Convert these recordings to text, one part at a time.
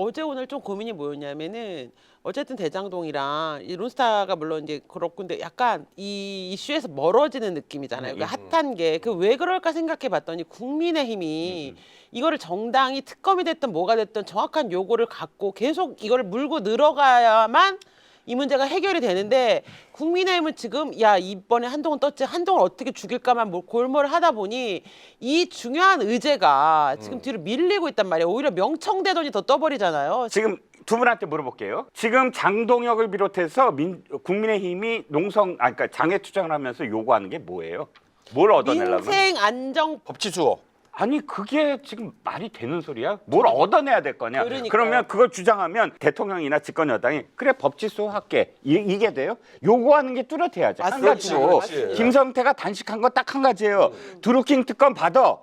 어제 오늘 좀 고민이 뭐였냐면은 어쨌든 대장동이랑 이 론스타가 물론 이제 그렇고 근데 약간 이 이슈에서 멀어지는 느낌이잖아요. 그러니까 핫한 게 그 왜 그럴까 생각해 봤더니 국민의힘이 이거를 정당이 특검이 됐든 뭐가 됐든 정확한 요구를 갖고 계속 이거를 물고 늘어가야만 이 문제가 해결이 되는데 국민의힘은 지금 야 이번에 한동훈 떴지 한동훈 어떻게 죽일까만 골몰을 하다 보니 이 중요한 의제가 지금 뒤로 밀리고 있단 말이에요. 오히려 명청대돈이 더 떠버리잖아요. 지금 두 분한테 물어볼게요. 지금 장동혁을 비롯해서 국민의힘이 그러니까 장애 투쟁을 하면서 요구하는 게 뭐예요? 뭘 얻어내려고? 민생 안정 법치주어. 아니 그게 지금 말이 되는 소리야? 뭘 얻어내야 될 거냐? 그러니까요. 그러면 그걸 주장하면 대통령이나 집권 여당이 그래 법치수호 할게 이게 돼요? 요구하는 게 뚜렷해야지. 한 맞습니다. 가지로 맞습니다. 김성태가 단식한 거 딱 한 가지예요. 드루킹 특검 받아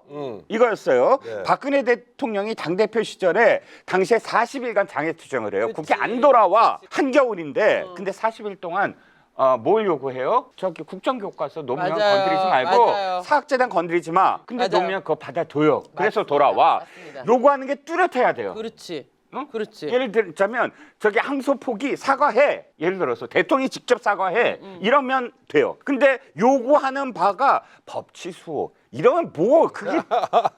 이거였어요. 네. 박근혜 대통령이 당대표 시절에 당시에 40일간 장애투쟁을 해요. 그치. 국회 안 돌아와 한겨울인데 근데 40일 동안 뭘 요구해요? 저기 국정교과서 논문 맞아요. 건드리지 말고 맞아요. 사학재단 건드리지 마. 근데 맞아요. 논문 그거 받아둬요. 그래서 맞습니다. 돌아와. 맞습니다. 요구하는 게 뚜렷해야 돼요. 그렇지. 어? 그렇지. 예를 들자면 저기 항소포기 사과해. 예를 들어서 대통령이 직접 사과해. 이러면 돼요. 근데 요구하는 바가 법치수호. 이러면 뭐 그게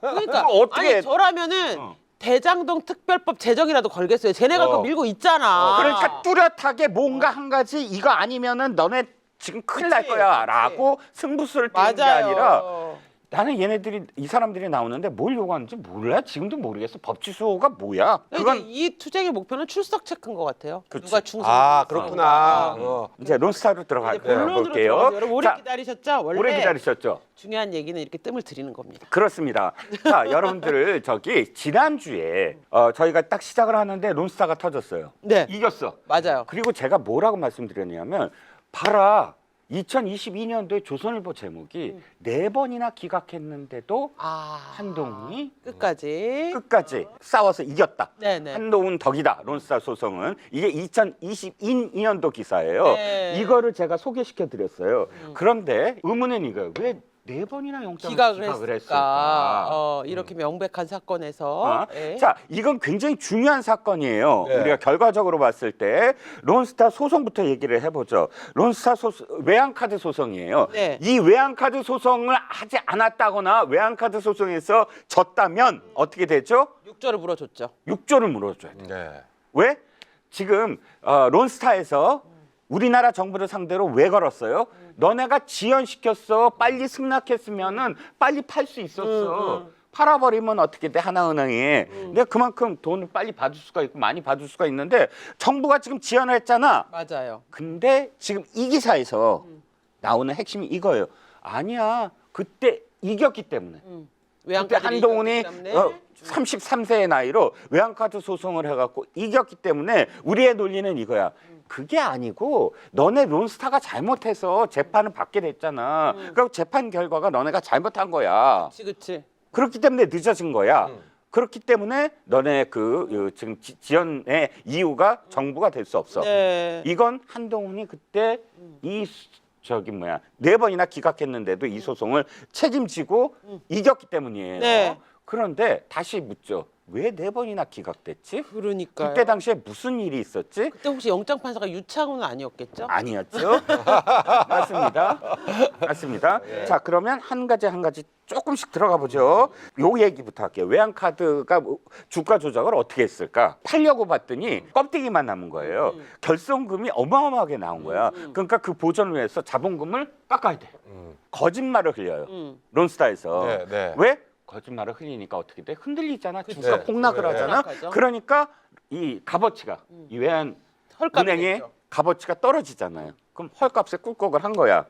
그러니까 그걸 어떻게 아니 저라면은 대장동 특별법 제정이라도 걸겠어요. 쟤네가 그거 밀고 있잖아. 그러니까 뚜렷하게 뭔가 한 가지 이거 아니면은 너네 지금 큰일 날 거야라고 승부수를 띄는 게 맞아요. 아니라 나는 얘네들이 이 사람들이 나오는데 뭘 요구하는지 몰라. 지금도 모르겠어. 법치수호가 뭐야? 그건 그건 이 투쟁의 목표는 출석 체크인 것 같아요. 그치. 누가 충성. 아 그렇구나. 이제 론스타로 들어가 이제 본론으로 볼게요. 들어가서 여러분 오래 자, 기다리셨죠? 원래 오래 기다리셨죠? 중요한 얘기는 이렇게 뜸을 들이는 겁니다. 그렇습니다. 자, 여러분들 저기 지난주에 저희가 딱 시작을 하는데 론스타가 터졌어요. 네. 이겼어. 맞아요. 그리고 제가 뭐라고 말씀드렸냐면 봐라. 2022년도에 조선일보 제목이 4번이나 기각했는데도 한동훈이 끝까지 싸워서 이겼다. 네네. 한동훈 덕이다. 론스타 소송은 이게 2022년도 기사예요. 네. 이거를 제가 소개시켜 드렸어요. 그런데 의문은 이거예요. 왜 4번이나 영장을 기각을 했을까? 이렇게 명백한 사건에서. 예. 자, 이건 굉장히 중요한 사건이에요. 네. 우리가 결과적으로 봤을 때 론스타 소송부터 얘기를 해보죠. 론스타 외환카드 소송이에요. 네. 이 외환카드 소송을 하지 않았다거나 외환카드 소송에서 졌다면 어떻게 되죠? 6조를 물어줬죠. 6조를 물어줘야 돼요. 네. 왜? 지금 론스타에서 우리나라 정부를 상대로 왜 걸었어요? 너네가 지연시켰어. 빨리 승낙했으면은 빨리 팔 수 있었어. 팔아버리면 어떻게 돼? 하나은행이. 근데 그만큼 돈을 빨리 받을 수가 있고 많이 받을 수가 있는데 정부가 지금 지연을 했잖아. 맞아요. 근데 지금 이 기사에서 나오는 핵심이 이거예요. 아니야. 그때 이겼기 때문에. 그때 한동훈이 33세의 나이로 외환카드 소송을 해갖고 이겼기 때문에 우리의 논리는 이거야. 그게 아니고 너네 론스타가 잘못해서 재판을 받게 됐잖아. 그러니까 재판 결과가 너네가 잘못한 거야. 그렇지. 그렇기 때문에 늦어진 거야. 그렇기 때문에 너네 지금 지연의 이유가 정부가 될 수 없어. 네. 이건 한동훈이 그때 저기 4번이나 기각했는데도 이 소송을 책임지고 이겼기 때문이에요. 네. 그런데 다시 묻죠. 왜 4번이나 기각됐지? 그러니까요. 그때 당시에 무슨 일이 있었지? 그때 혹시 영장 판사가 유창훈은 아니었겠죠? 아니었죠. 맞습니다. 맞습니다. 자, 그러면 한 가지 조금씩 들어가 보죠. 요 얘기부터 할게요. 외환카드가 주가 조작을 어떻게 했을까? 팔려고 봤더니 껍데기만 남은 거예요. 결손금이 어마어마하게 나온 거야. 그러니까 그 보전을 위해서 자본금을 깎아야 돼. 거짓말을 흘려요. 론스타에서. 네, 네. 왜? 거짓말을 흘리니까 어떻게 돼? 흔들리잖아. 주가 네. 폭락을 네. 하잖아. 폭락하죠. 그러니까 이 값어치가 이 외환 헐값이 은행의 됐죠. 값어치가 떨어지잖아요. 그럼 헐값에 꿀꺽을 한 거야.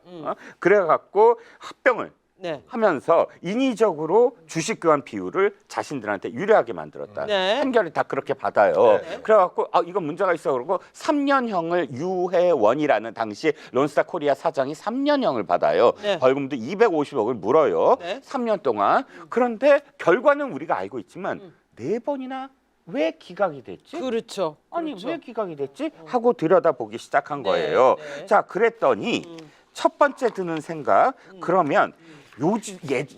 그래갖고 합병을 네. 하면서 인위적으로 주식 교환 비율을 자신들한테 유리하게 만들었다. 네. 판결이 다 그렇게 받아요. 네. 그래갖고 이건 문제가 있어 그러고 3년형을 유해원이라는 당시 론스타 코리아 사장이 3년형을 받아요. 네. 벌금도 250억을 물어요. 네. 3년 동안. 그런데 결과는 우리가 알고 있지만 4번이나 왜 기각이 됐지? 그렇죠. 아니 그렇죠. 왜 기각이 됐지? 하고 들여다보기 시작한 네, 거예요. 네. 자, 그랬더니 첫 번째 드는 생각, 그러면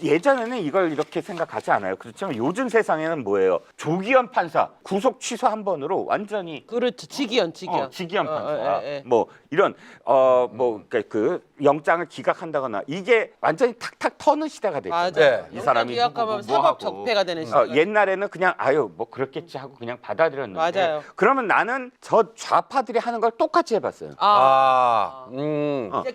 예전에는 이걸 이렇게 생각하지 않아요. 그렇지만 요즘 세상에는 뭐예요? 조기현 판사 구속 취소 한 번으로 완전히 그렇죠. 직위원. 직위현 판사 뭐 이런 뭐 그 영장을 기각한다거나 이게 완전히 탁탁 터는 시대가 됐죠. 맞아. 네. 이 사람이 기각하면 사법 적폐가 되는 시대. 옛날에는 그냥 아유 뭐 그렇겠지 하고 그냥 받아들였는데 맞아요. 그러면 나는 저 좌파들이 하는 걸 똑같이 해봤어요. 이렇게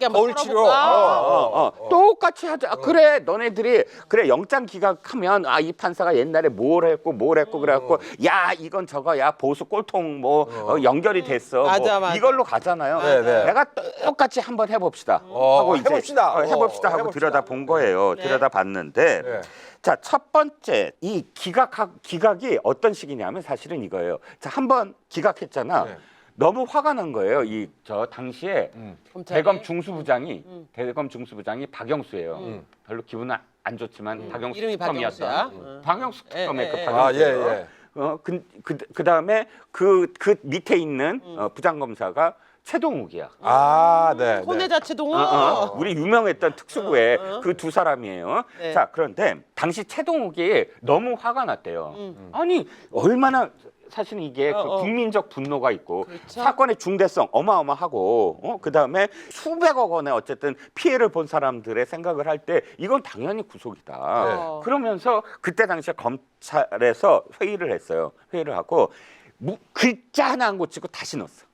한번 거울 치료. 털어볼까? 똑같이 하자. 그래 너네들이 그래 영장 기각하면 이 판사가 옛날에 뭘 했고 그래갖고 야 이건 저거 야 보수 꼴통 뭐 연결이 됐어. 맞아, 뭐 맞아. 이걸로 가잖아요. 네. 내가 똑같이 한번 해봅시다. 하고 이제 해봅시다. 해봅시다 하고 해봅시다. 들여다 본 거예요. 네. 들여다 봤는데 네. 자 첫 번째 이 기각이 어떤 식이냐면 사실은 이거예요. 자 한번 기각했잖아. 네. 너무 화가 난 거예요. 이 저 당시에 검찰이? 대검 중수부장이 박영수예요. 별로 기분은 안 좋지만 박영수 이름이 특검이었던 박영수야. 박영수 특검의 그 예. 박영수예요. 예. 그다음에 그 밑에 있는 부장검사가 최동욱이야. 네. 혼외자 최동욱. 우리 유명했던 특수부의 그 두 사람이에요. 네. 자, 그런데 당시 최동욱이 너무 화가 났대요. 아니, 얼마나 사실은 이게 그 국민적 분노가 있고 그렇죠. 사건의 중대성 어마어마하고 그다음에 수백억 원의 어쨌든 피해를 본 사람들의 생각을 할 때 이건 당연히 구속이다. 네. 그러면서 그때 당시에 검찰에서 회의를 했어요. 회의를 하고 글자 하나 안 고치고 다시 넣었어.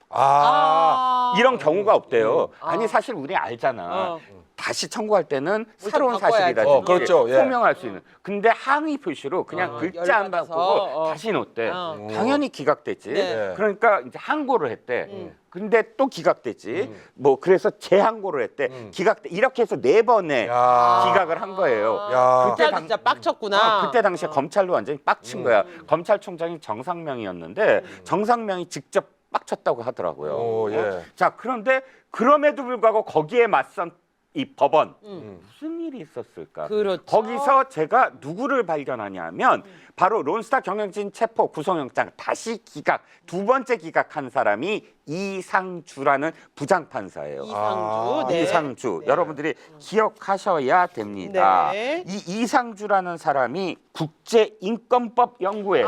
이런 경우가 없대요. 아니 사실 우리 알잖아. 다시 청구할 때는 새로운 바꿔야지. 사실이라든지 그렇죠. 예. 소명할 수 있는. 근데 항의 표시로 그냥 글자 안 열받아서. 바꾸고 다시 넣었대. 당연히 기각되지. 네. 그러니까 이제 항고를 했대. 근데 또 기각되지. 뭐 그래서 재항고를 했대. 기각돼. 이렇게 해서 4번에 기각을 한 거예요. 야. 그때 진짜 빡쳤구나. 그때 당시에 검찰도 완전히 빡친 거야. 검찰총장이 정상명이었는데 정상명이 직접 빡쳤다고 하더라고요. 오, 예. 자, 그런데 그럼에도 불구하고 거기에 맞선 이 법원 무슨 일이 있었을까? 그렇죠. 거기서 제가 누구를 발견하냐면 바로 론스타 경영진 체포 구속영장 다시 기각 두 번째 기각한 사람이 이상주라는 부장판사예요. 이상주. 네. 이상주 여러분들이 기억하셔야 됩니다. 네. 이 이상주라는 사람이 국제인권법 연구회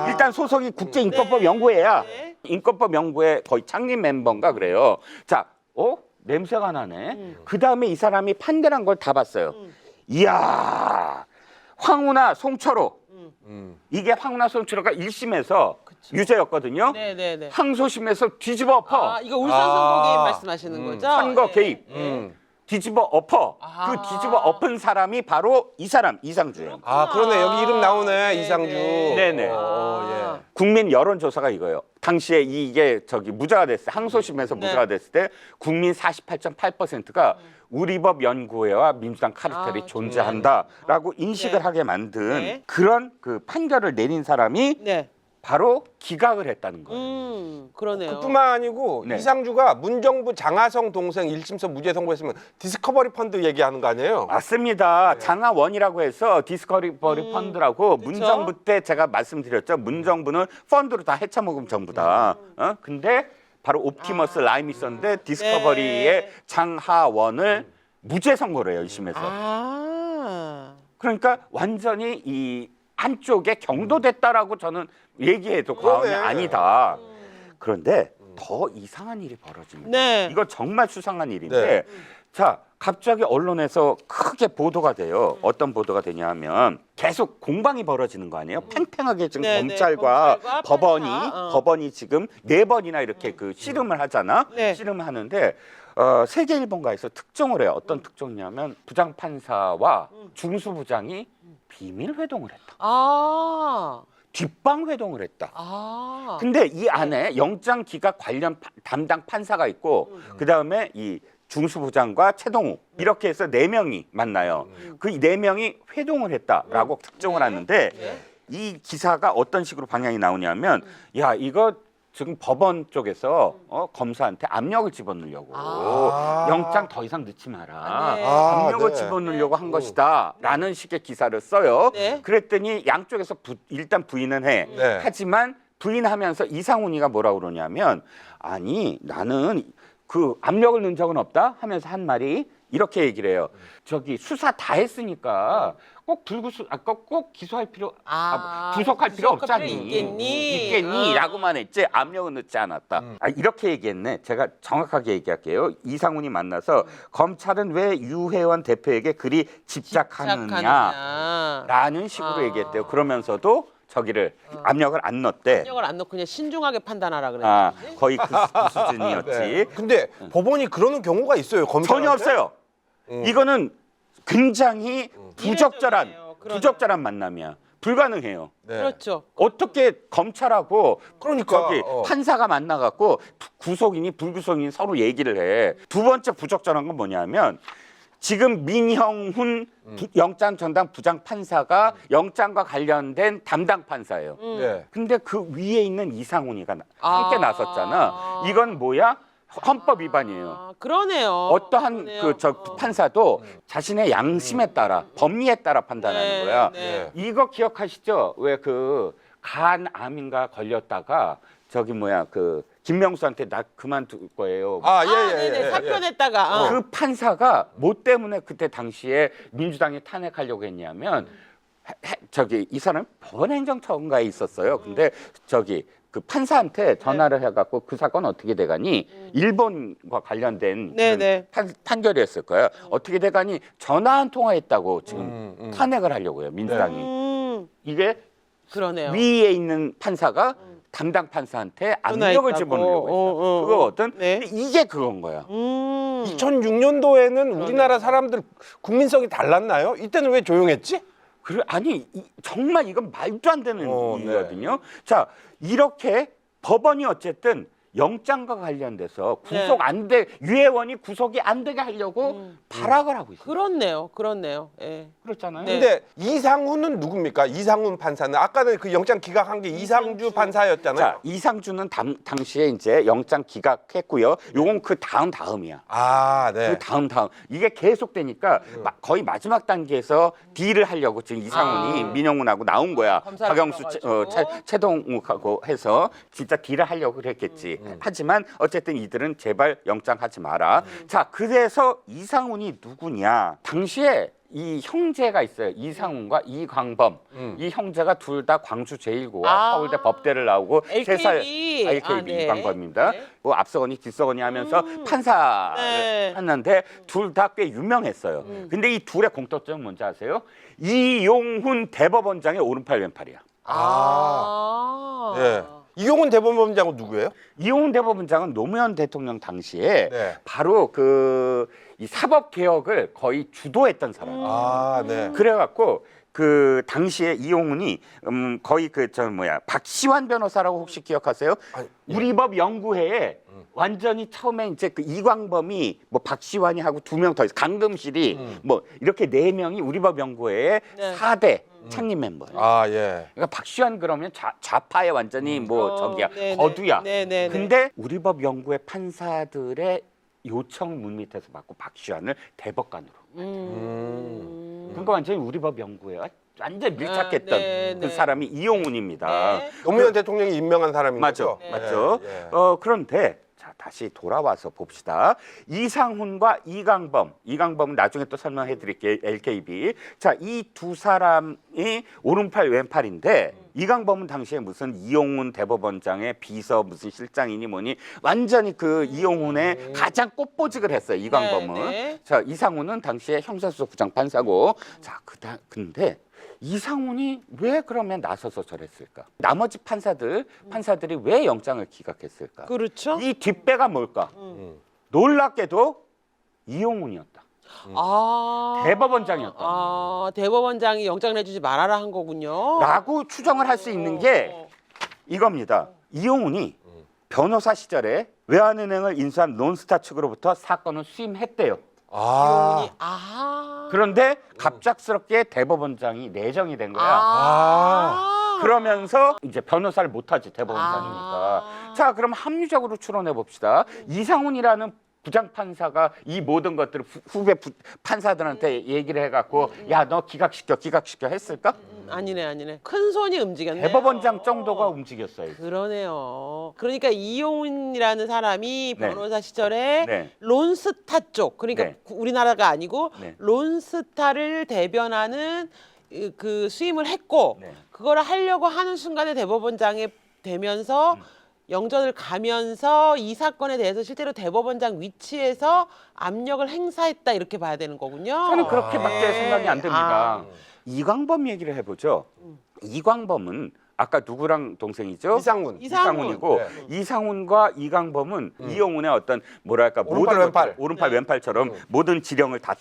일단 소속이 국제인권법 네. 연구회야. 네. 인권법 연구회 거의 창립 멤버인가 그래요. 자, 냄새가 나네. 그 다음에 이 사람이 판결한 걸 다 봤어요. 이야, 황우나 송철호. 이게 황우나 송철호가 1심에서 유죄였거든요. 네네네. 항소심에서 뒤집어 엎어. 이거 울산 선거 개입 말씀하시는 거죠? 선거 네. 개입. 네. 뒤집어 엎어. 그 뒤집어 엎은 사람이 바로 이 사람 이상주예요. 그러네. 여기 이름 나오네. 이상주. 네네. 예. 국민 여론조사가 이거예요. 당시에 이게 무죄가 됐을 때 항소심에서 네. 무죄가 됐을 때 국민 48.8%가 우리법 연구회와 민주당 카르텔이 존재한다라고 인식을 네. 하게 만든 네. 그런 그 판결을 내린 사람이 네. 바로 기각을 했다는 거예요. 그러네요. 그뿐만 아니고 네. 이상주가 문정부 장하성 동생 1심에서 무죄 선고했으면 디스커버리 펀드 얘기하는 거 아니에요? 맞습니다. 장하원이라고 해서 디스커버리 펀드라고 문정부 때 제가 말씀드렸죠. 문정부는 펀드로 다 헤쳐먹으면 전부다. 근데 바로 옵티머스 라임이 있었는데 디스커버리의 네. 장하원을 무죄 선고를 해요. 1심에서. 그러니까 완전히 이 한쪽에 경도됐다라고 저는 얘기해도 과언이 그러네. 아니다. 그런데 더 이상한 일이 벌어집니다. 네. 이거 정말 수상한 일인데 네. 자 갑자기 언론에서 크게 보도가 돼요. 어떤 보도가 되냐면 계속 공방이 벌어지는 거 아니에요? 팽팽하게 지금 네, 검찰과 검찰과 법원이 판사. 법원이 지금 4번이나 이렇게 그 씨름을 하잖아. 네. 씨름을 하는데 세계 일본가에서 특종을 해요. 어떤 특종이냐면 부장판사와 중수부장이 비밀 회동을 했다. 뒷방 회동을 했다. 근데 이 안에 영장 기각 관련 담당 판사가 있고 그다음에 이 중수부장과 최동욱 이렇게 해서 4명이 만나요. 그 4명이 회동을 했다라고 특종을 하는데 이 기사가 어떤 식으로 방향이 나오냐면 야 이거 지금 법원 쪽에서 검사한테 압력을 집어넣으려고 영장 더 이상 넣지 마라. 네. 압력을 네. 집어넣으려고 한 것이다 라는 식의 기사를 써요. 네. 그랬더니 양쪽에서 일단 부인은 해. 네. 하지만 부인하면서 이상훈이가 뭐라고 그러냐면 아니 나는 그 압력을 넣은 적은 없다 하면서 한 말이 이렇게 얘기를 해요. 저기 수사 다 했으니까 꼭 기소할 필요, 구속할 필요 없잖니. 있겠니?라고만 했지 압력은 넣지 않았다. 이렇게 얘기했네. 제가 정확하게 얘기할게요. 이상훈이 만나서 검찰은 왜 유혜원 대표에게 그리 집착하느냐라는 식으로 얘기했대요. 그러면서도 저기를 압력을 안 넣었대. 압력을 안 넣고 그냥 신중하게 판단하라 그랬는데. 거의 그 수준이었지. 네. 근데 법원이 그러는 경우가 있어요. 검찰한테? 전혀 없어요. 이거는 굉장히 이례적이에요. 부적절한 만남이야. 불가능해요. 네. 그렇죠. 어떻게 검찰하고 그러니까, 저기 판사가 만나갖고 구속이니 불구속이니 서로 얘기를 해. 두 번째 부적절한 건 뭐냐면 지금 민형훈 영장 전담 부장 판사가 영장과 관련된 담당 판사예요. 네. 근데 그 위에 있는 이상훈이가 함께 나섰잖아. 이건 뭐야? 헌법 위반이에요. 그러네요. 어떠한 판사도 자신의 양심에 따라 법리에 따라 판단하는 거야. 네. 이거 기억하시죠? 왜 그 간암인가 걸렸다가 저기 김명수한테 나 그만둘 거예요. 네네. 사표냈다가. 그 판사가 뭐 때문에 그때 당시에 민주당이 탄핵하려고 했냐면 이 사람 법원행정처인가에 있었어요. 근데 그 판사한테 전화를 해갖고 그 사건 어떻게 돼가니 일본과 관련된 판결이었을 거예요. 어떻게 돼가니 전화 한 통화했다고 지금 탄핵을 하려고 해요. 민주당이. 이게 그러네요. 위에 있는 판사가 담당 판사한테 압력을 집어넣으려고 했다. 그거거든. 근데 이게 그건 거야. 2006년도에는 우리나라 사람들 국민성이 달랐나요? 이때는 왜 조용했지? 정말 이건 말도 안 되는 일이거든요. 자, 이렇게 법원이 어쨌든 영장과 관련돼서 구속 안 돼, 유혜원이 구속이 안 되게 하려고 발악을 하고 있어요. 그렇네요. 예. 그렇잖아요. 근데 이상훈은 누굽니까? 이상훈 판사는 아까는 그 영장 기각한 게 이상주 판사였잖아요. 자, 이상주는 당시에 이제 영장 기각했고요. 요건 그 다음이야. 네. 그 다음 이게 계속되니까 거의 마지막 단계에서 딜을 하려고 지금 이상훈이 민영훈하고 나온 거야. 박영수, 최동욱하고 해서 진짜 딜을 하려고 그랬겠지. 하지만 어쨌든 이들은 제발 영장하지 마라. 자, 그래서 이상훈이 누구냐? 당시에 이 형제가 있어요. 이상훈과 이광범. 이 형제가 둘 다 광주 제1고와 서울대 법대를 나오고 LKB. LKB 이광범입니다. 앞서거니 뒤서거니 하면서 판사를 했는데 둘 다 꽤 유명했어요. 근데 이 둘의 공통점은 뭔지 아세요? 이용훈 대법원장의 오른팔 왼팔이야. 네. 이용훈 대법원장은 누구예요? 이용훈 대법원장은 노무현 대통령 당시에 바로 이 사법 개혁을 거의 주도했던 사람. 네. 그래갖고 그 당시에 이용훈이 거의 박시환 변호사라고 혹시 기억하세요? 우리법 연구회에 완전히 처음에 이제 그 이광범이 박시환이 하고 2명 더 있어. 강금실이 이렇게 4명이 우리법 연구회의 4대 창립 멤버예요. 그러니까 박시환 그러면 좌파의 완전히 거두야. 근데 우리법 연구회 판사들의 요청 물밑에서 받고 박시환을 대법관으로. 그러니까 완전히 우리법 연구회와 완전 밀착했던 그 사람이 이용훈입니다. 노무현 대통령이 임명한 사람인 거죠? 맞죠. 그런데 자, 다시 돌아와서 봅시다. 이상훈과 이광범은 나중에 또 설명해 드릴게요. LKB. 자, 이 두 사람이 오른팔 왼팔인데 이광범은 당시에 무슨 이용훈 대법원장의 비서 무슨 실장이니 뭐니 완전히 그 이용훈의 가장 꽃보직을 했어요. 이광범은. 자, 이상훈은 당시에 형사수석 부장판사고. 자, 근데 이상훈이 왜 그러면 나서서 저랬을까? 나머지 판사들이 왜 영장을 기각했을까? 그렇죠. 이 뒷배가 뭘까? 놀랍게도 이용훈이었다. 대법원장이었다. 대법원장이 영장 내주지 말아라 한 거군요. 라고 추정을 할 수 있는 게 이겁니다. 이용훈이 변호사 시절에 외환은행을 인수한 론스타 측으로부터 사건을 수임했대요. 이용훈이 그런데 갑작스럽게 대법원장이 내정이 된 거야. 그러면서 이제 변호사를 못하지 대법원장이니까. 자, 그럼 합리적으로 추론해 봅시다. 이상훈이라는 부장 판사가 이 모든 것들을 후배 판사들한테 얘기를 해갖고 야 너 기각시켜 했을까? 아니네. 큰 손이 움직였네요. 대법원장 정도가 움직였어요. 그러네요. 그러니까 이용훈이라는 사람이 네. 변호사 시절에 네. 론스타 쪽, 그러니까 네. 우리나라가 아니고 네. 론스타를 대변하는 그 수임을 했고 네. 그거를 하려고 하는 순간에 대법원장이 되면서 영전을 가면서 이 사건에 대해서 실제로 대법원장 위치에서 압력을 행사했다 이렇게 봐야 되는 거군요. 저는 그렇게밖에 생각이 안 됩니다. 아. 이광범 얘기를 해보죠. 이광범은 아까 누구랑 동생이죠? 이상훈이고 네. 이상훈과 이광범은 이용훈의 어떤 뭐랄까 오른팔, 모든 왼팔. 것들, 오른팔 왼팔처럼 모든 지령을 다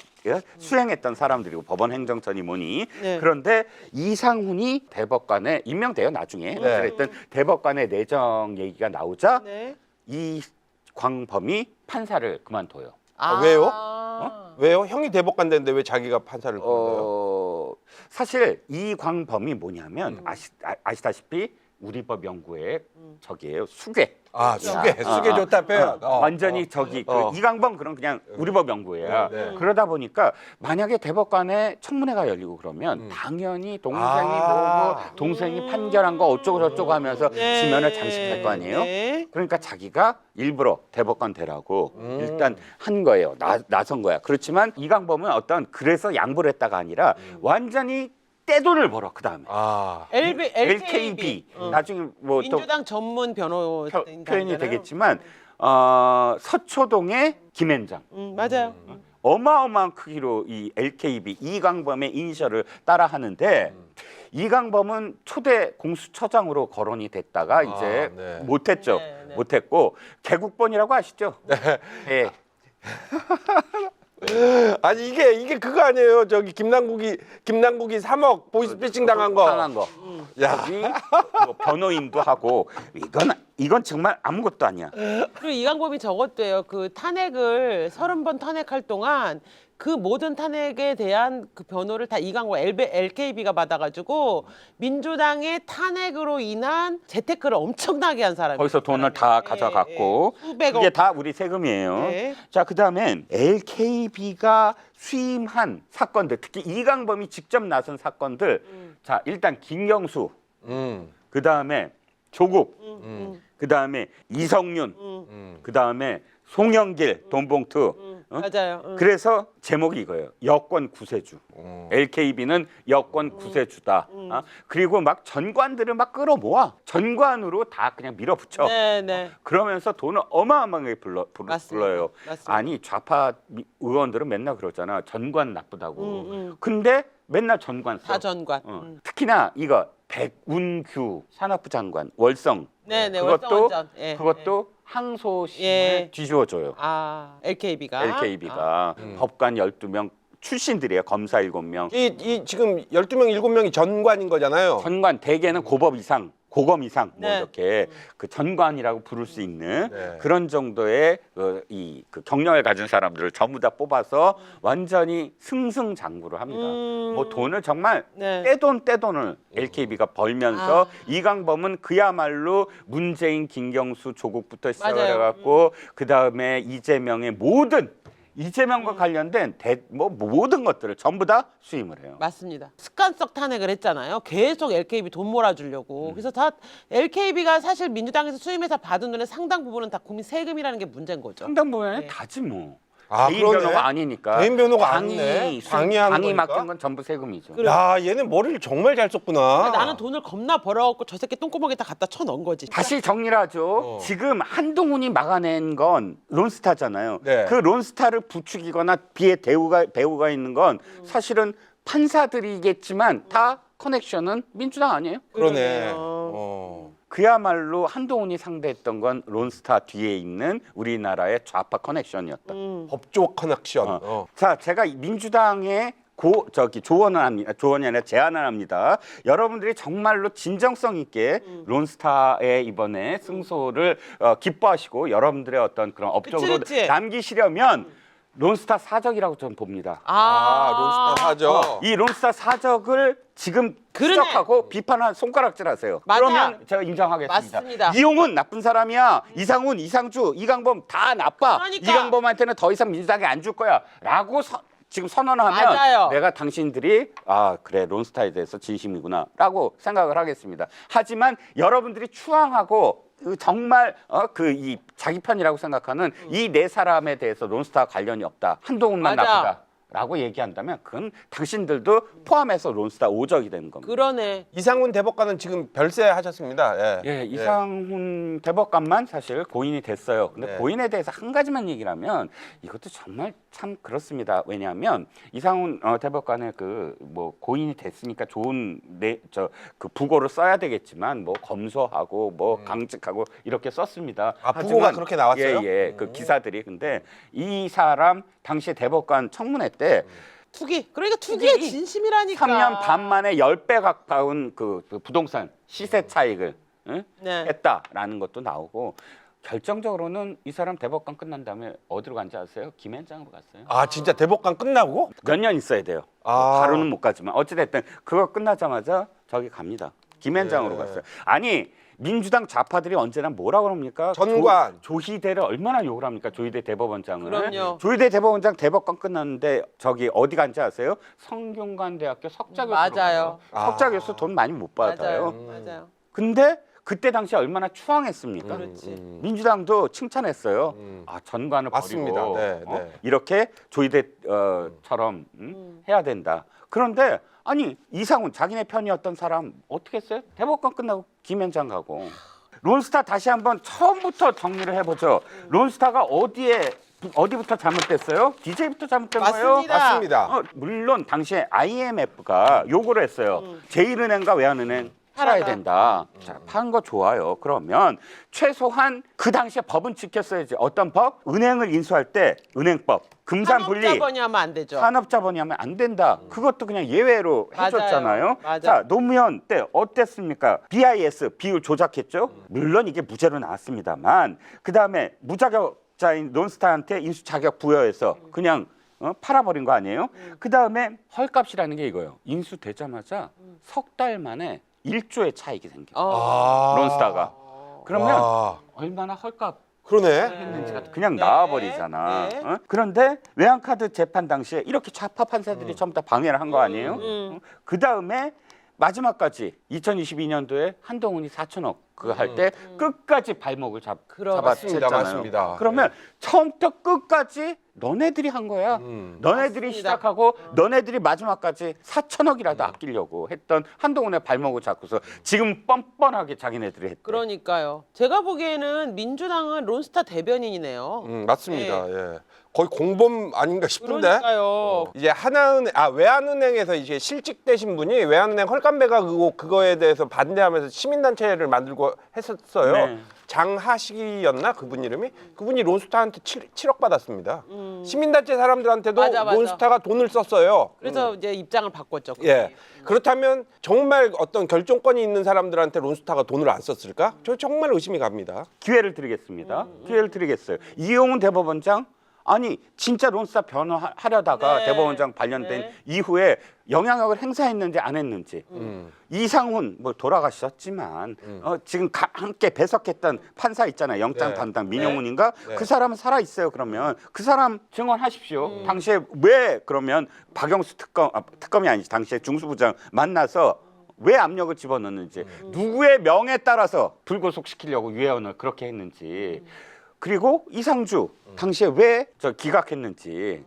수행했던 사람들이고 법원 행정처니 뭐니. 네. 그런데 이상훈이 대법관에 임명돼요 나중에. 네. 그랬던 대법관의 내정 얘기가 나오자 네. 이광범이 판사를 그만둬요. 왜요? 왜요? 형이 대법관 됐는데 왜 자기가 판사를 그만둬요? 사실 이광범이 뭐냐면 아시다시피 우리법 연구의 저기예요 수괴. 수괴 좋다 표현. 완전히 저기 그 이광범 그런 그냥 우리법 연구예요. 네. 그러다 보니까 만약에 대법관에 청문회가 열리고 그러면 당연히 동생이 보고 동생이 판결한 거 어쩌고 저쩌고 하면서 지면을 장식할 거 아니에요. 네. 그러니까 자기가 일부러 대법관 되라고 일단 한 거예요. 나선 거야. 그렇지만 이광범은 어떤 그래서 양보를 했다가 아니라 완전히 떼돈을 벌어 그 다음에. LKB. 나중에 뭐 또 민주당 전문 표현이 되겠지만 서초동의 김앤장. 맞아요. 어마어마한 크기로 이 LKB 이광범의 이니셜을 따라 하는데 이광범은 초대 공수처장으로 거론이 됐다가 이제 네. 못했죠. 네. 못했고 개국본이라고 아시죠? 네. 아니 이게 그거 아니에요? 저기 김남국이 3억 보이스피싱 당한 거. 야. 여기 뭐 변호인도 하고 이건 정말 아무것도 아니야. 그리고 이광범이 저것도요. 그 탄핵을 30번 탄핵할 동안 그 모든 탄핵에 대한 그 변호를 다 이광범 LKB가 받아가지고 민주당의 탄핵으로 인한 재테크를 엄청나게 한 사람이에요. 거기서 돈을 다 가져갔고 수백억. 그게 다 우리 세금이에요. 네. 자, 그다음엔 LKB가 수임한 사건들, 특히 이광범이 직접 나선 사건들. 자, 일단 김경수, 그다음에 조국, 그다음에 이성윤, 그다음에 송영길, 돈봉투. 맞아요. 그래서 제목이 이거예요. 여권 구세주. LKB는 여권 구세주다. 그리고 막 전관들을 막 끌어모아. 전관으로 다 그냥 밀어붙여. 네. 그러면서 돈을 어마어마하게 불러요. 맞습니다. 아니 좌파 의원들은 맨날 그러잖아. 전관 나쁘다고. 근데 맨날 전관 써. 다 전관. 특히나 이거 백운규 산업부 장관 월성. 네네. 그것도 월성원전. 예, 그것도 항소심을 예. 뒤집어줘요. LKB가. 법관 12명 출신들이에요. 검사 7명. 이 지금 12명 7명이 전관인 거잖아요. 전관 대개는 고법 이상, 고검 이상 뭐 네. 이렇게 그 전관이라고 부를 수 있는 네. 그런 정도의 그 경력을 가진 사람들을 전부 다 뽑아서 완전히 승승장구를 합니다. 뭐 돈을 정말 네. 떼돈을 LKB가 벌면서 이광범은 그야말로 문재인, 김경수, 조국부터 시작해갖고 그 다음에 이재명의 이재명과 관련된 모든 것들을 전부 다 수임을 해요. 맞습니다. 습관성 탄핵을 했잖아요. 계속 LKB 돈 몰아주려고. 그래서 다 LKB가 사실 민주당에서 수임해서 받은 돈의 상당 부분은 다 국민 세금이라는 게 문제인 거죠. 상당 부분에 네. 다지 뭐. 아, 개인 그러네. 변호가 아니니까. 개인 변호가 아니네. 당이 하는 당이 거니까? 맡은 건 전부 세금이죠. 야, 얘는 머리를 정말 잘 썼구나. 나는 돈을 겁나 벌어갖고 저 새끼 똥구멍에다 갖다 쳐넣은 거지. 다시 정리를 하죠. 지금 한동훈이 막아낸 건 론스타잖아요. 네. 그 론스타를 부추기거나 뒤에 배우가 있는 건 사실은 판사들이겠지만 다 커넥션은 민주당 아니에요? 그러네. 그야말로 한동훈이 상대했던 건 론스타 뒤에 있는 우리나라의 좌파 커넥션이었다. 법조 커넥션. 자, 제가 민주당의 조언이 아니라 제안을 합니다. 여러분들이 정말로 진정성 있게 론스타의 이번에 승소를 기뻐하시고 여러분들의 어떤 그런 업적으로 그치. 남기시려면 론스타 사적이라고 저는 봅니다. 론스타 사적. 이 론스타 사적을 지금 그러네. 지적하고 비판한 손가락질하세요. 맞아. 그러면 제가 인정하겠습니다. 맞습니다. 이용훈 나쁜 사람이야. 이상훈, 이상주, 이강범 다 나빠. 그러니까. 이강범한테는 더 이상 민주당에 안 줄 거야.라고 지금 선언하면 맞아요. 내가 당신들이 그래 론스타에 대해서 진심이구나라고 생각을 하겠습니다. 하지만 여러분들이 추앙하고 정말 이 자기 편이라고 생각하는 이 네 사람에 대해서 론스타와 관련이 없다. 한동훈만 맞아. 나쁘다라고 얘기한다면 그건 당신들도 포함해서 론스타 오적이 되는 겁니다. 그러네. 이상훈 대법관은 지금 별세하셨습니다. 예, 이상훈 대법관만 사실 고인이 됐어요. 근데 네. 고인에 대해서 한 가지만 얘기를 하면 이것도 정말 참 그렇습니다. 왜냐하면 이상훈 대법관의 고인이 됐으니까 좋은 그 부고를 써야 되겠지만 뭐 검소하고 뭐 강직하고 이렇게 썼습니다. 부고가 그렇게 나왔어요? 예, 그 기사들이. 근데 이 사람 당시 대법관 청문회 때 투기. 그러니까 투기의 진심이라니까. 3년 반 만에 10배 가까운 그 부동산 시세 차익을 네. 했다라는 것도 나오고 결정적으로는 이 사람 대법관 끝난 다음에 어디로 간지 아세요? 김앤장으로 갔어요. 진짜 대법관 끝나고? 몇 년 있어야 돼요. 바로는 못 가지만 어찌됐든 그거 끝나자마자 저기 갑니다. 김앤장으로 갔어요. 아니 민주당 좌파들이 언제나 뭐라고 합니까? 전관. 조희대를 얼마나 욕을 합니까? 조희대 대법원장을. 그럼요. 조희대 대법원장 대법관 끝났는데 저기 어디 간지 아세요? 성균관대학교 석좌 교수로 맞아요. 가요. 석좌 교수 돈 많이 못 받아요. 맞아요. 근데 그때 당시 얼마나 추앙했습니까? 그렇지. 민주당도 칭찬했어요. 전관을 맞습니다. 버리고 네. 이렇게 조희대처럼 해야 된다. 그런데 아니 이상훈 자기네 편이었던 사람 어떻게 했어요? 대법관 끝나고 김앤장 가고. 론스타 다시 한번 처음부터 정리를 해보죠. 론스타가 어디부터 잘못됐어요? DJ부터 잘못된 거예요? 맞습니다. 물론 당시에 IMF가 요구를 했어요. 제1은행과 외환은행 팔아야 된다. 자, 파는 거 좋아요. 그러면 최소한 그 당시에 법은 지켰어야지. 어떤 법? 은행을 인수할 때 은행법, 금산분리, 산업자본이 하면 안 되죠. 산업자본이 하면 안 된다. 그것도 그냥 예외로 해줬잖아요. 맞아요. 자, 노무현 때 어땠습니까? BIS 비율 조작했죠. 물론 이게 무죄로 나왔습니다만 그 다음에 무자격자인 론스타한테 인수 자격 부여해서 그냥 팔아버린 거 아니에요? 그 다음에 헐값이라는 게 이거예요. 인수되자마자 석 달 만에 1조의 차익이 생겨. 론스타가. 그러면 얼마나 헐값 그러네. 했는지가 그냥 나와버리잖아. 네. 그런데 외환카드 재판 당시에 이렇게 좌파 판사들이 전부 다 방해를 한 거 아니에요? 그 다음에 마지막까지 2022년도에 한동훈이 4천억 그거 할 때 끝까지 발목을 맞습니다. 잡았잖아요. 그러면 처음부터 끝까지 너네들이 한 거야. 너네들이 맞습니다. 시작하고 너네들이 마지막까지 4천억이라도 아끼려고 했던 한동훈의 발목을 잡고서 지금 뻔뻔하게 자기네들이 했대. 그러니까요. 제가 보기에는 민주당은 론스타 대변인이네요. 맞습니다. 예. 거의 공범 아닌가 싶은데. 그러니까요. 이제 외환은행에서 이제 실직되신 분이 외환은행 헐감배가 그거에 대해서 반대하면서 시민단체를 만들고 했었어요. 네. 장하식이었나 그분 이름이? 그분이 론스타한테 7억 받았습니다. 시민단체 사람들한테도 맞아. 론스타가 돈을 썼어요. 그래서 이제 입장을 바꿨죠. 예. 그렇다면 정말 어떤 결정권이 있는 사람들한테 론스타가 돈을 안 썼을까? 저 정말 의심이 갑니다. 기회를 드리겠습니다. 기회를 드리겠어요. 이용훈 대법원장 아니 진짜 론스타 변호하려다가 네. 대법원장 발령된 네. 이후에 영향력을 행사했는지 안 했는지 이상훈 뭐 돌아가셨지만 지금 함께 배석했던 판사 있잖아요. 영장 네. 담당 민용훈인가 네. 그 사람은 살아 있어요. 그러면 그 사람 증언하십시오. 당시에 왜 그러면 박영수 특검이 아니지 당시에 중수부장 만나서 왜 압력을 집어넣는지 누구의 명에 따라서 불구속시키려고 유해원을 그렇게 했는지 그리고 이상주 당시에 왜 기각했는지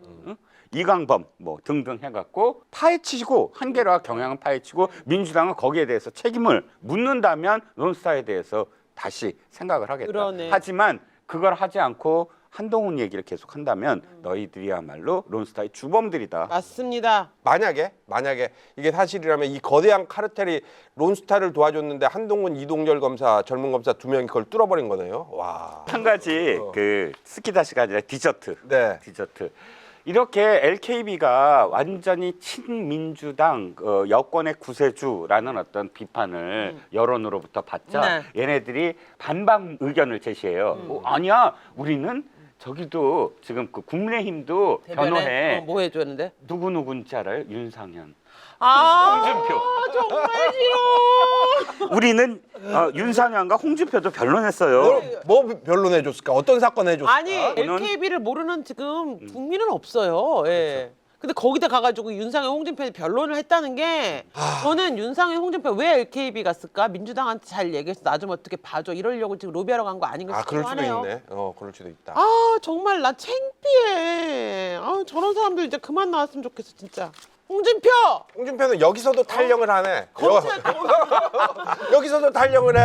이강범 뭐 등등 해갖고 파헤치고 한겨레와 경향은 파헤치고 민주당은 거기에 대해서 책임을 묻는다면 론스타에 대해서 다시 생각을 하겠다. 그러네. 하지만 그걸 하지 않고 한동훈 얘기를 계속 한다면 너희들이야말로 론스타의 주범들이다. 맞습니다. 만약에 이게 사실이라면 이 거대한 카르텔이 론스타를 도와줬는데 한동훈, 이동열 검사, 젊은 검사 2명이 그걸 뚫어버린 거네요. 와. 한 가지 그 스키다시가 아니라 디저트. 네. 디저트. 이렇게 LKB가 완전히 친민주당 여권의 구세주라는 어떤 비판을 여론으로부터 받자 네. 얘네들이 반박 의견을 제시해요. 아니야, 우리는 저기도 지금 그 국민의힘도 대변에 변호해. 뭐 해줬는데? 누구누군지 알아요? 윤상현. 아 홍준표. 정말 싫어. 우리는 윤상현과 홍준표도 변론했어요. 뭐 변론해줬을까? 어떤 사건 해줬을까? 아니 LKB를 모르는 지금 국민은 없어요. 예. 근데 거기다 가가지고 윤상현, 홍준표에 변론을 했다는 게 저는 윤상현, 홍준표 왜 LKB 갔을까? 민주당한테 잘 얘기해서 나 좀 어떻게 봐줘 이러려고 지금 로비하러 간 거 아닌가 그럴 싶기도 수도 하네요. 있네. 그럴 수도 있다. 아 정말 나 창피해. 저런 사람들 이제 그만 나왔으면 좋겠어 진짜. 홍준표 홍준표는 여기서도 탈영을 하네. 검찰 여기서도 탈영을 해.